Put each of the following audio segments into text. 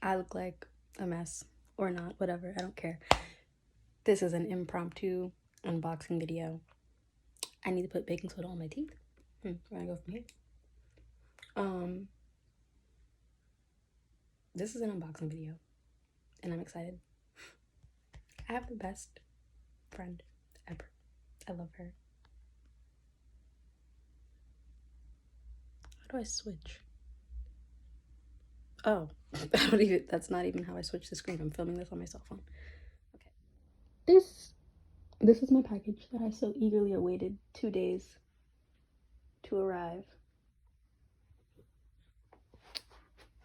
I look like a mess or not, whatever, I don't care. This is an impromptu unboxing video. I need to put baking soda on my teeth. Where do I go from here? This is an unboxing video and I'm excited. I have the best friend ever. I love her. How do I switch? Oh, that's not even how I switch the screen. I'm filming this on my cell phone. Okay. This is my package that I so eagerly awaited 2 days to arrive.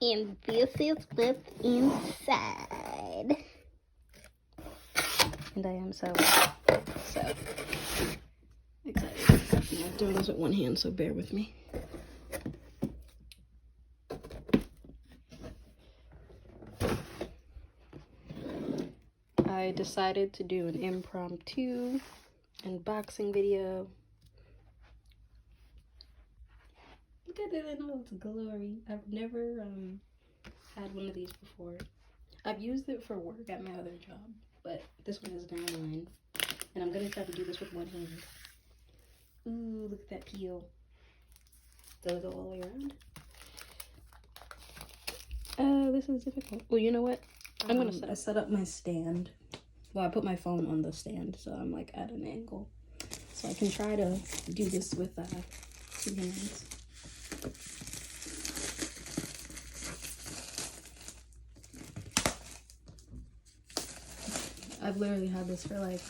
And this is what's inside. And I am so excited. I'm doing this with one hand, so bear with me. I decided to do an impromptu unboxing video. Look at it in all its glory. I've never had one of these before. I've used it for work at my other job, but this one is down the line. And I'm gonna try to do this with one hand. Ooh, look at that peel. Does it go all the way around? This is difficult. Well, you know what? I'm gonna set up my stand. Well, I put my phone on the stand, so I'm like at an angle. So I can try to do this with 2 hands. I've literally had this for like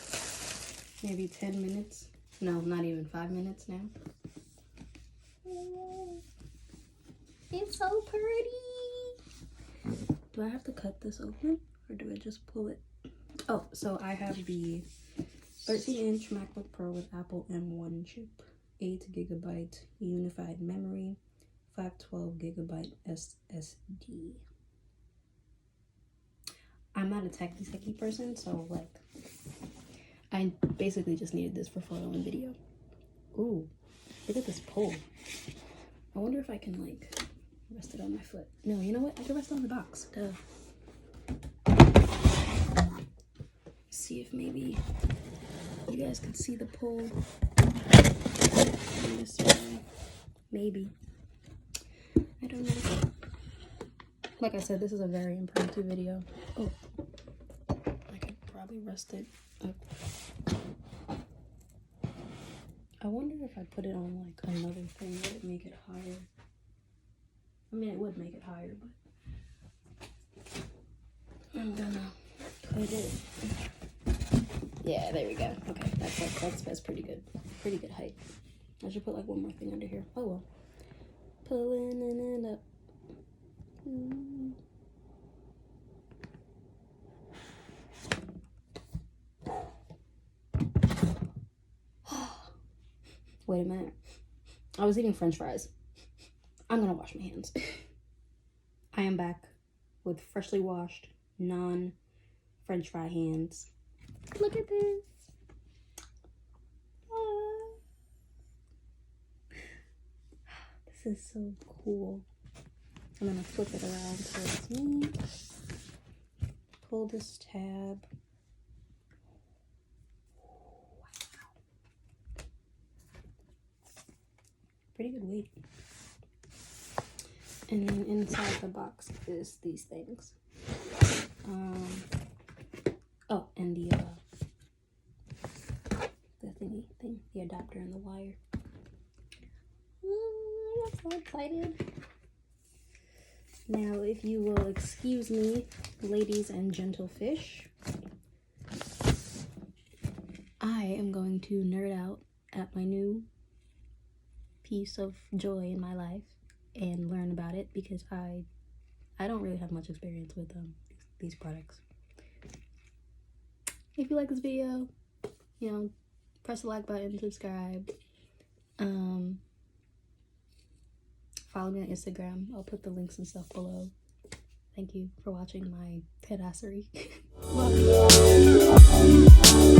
maybe 10 minutes. No, not even 5 minutes now. It's so pretty. Do I have to cut this open or do I just pull it? Oh, so I have the 13-inch MacBook Pro with Apple M1 chip, 8GB unified memory, 512GB SSD. I'm not a techie person, so like I basically just needed this for photo and video. Ooh, look at this pole. I wonder if I can like rest it on my foot. No, you know what? I can rest it on the box. Duh. See if maybe you guys can see the pole. This way. Maybe. I don't know. Like I said, this is a very impromptu video. Oh, I could probably rest it up. I wonder if I put it on like another thing, would it make it higher? I mean, it would make it higher, but I'm gonna put it. Yeah, there we go. Okay, that's pretty good. Pretty good height. I should put like one more thing under here. Oh well. Pulling it up. Wait a minute. I was eating French fries. I'm gonna wash my hands. I am back with freshly washed, non-French fry hands. Look at this. This is so cool. I'm gonna flip it around towards me. Pull this tab. Wow. Pretty good weight. And then inside the box is these things. Oh, and the thingy thing, the adapter and the wire. I'm so excited. Now, if you will excuse me, ladies and gentle fish, I am going to nerd out at my new piece of joy in my life and learn about it because I don't really have much experience with these products. If you like this video, you know, press the like button, subscribe. Follow me on Instagram. I'll put the links and stuff below. Thank you for watching my pedassery. Bye.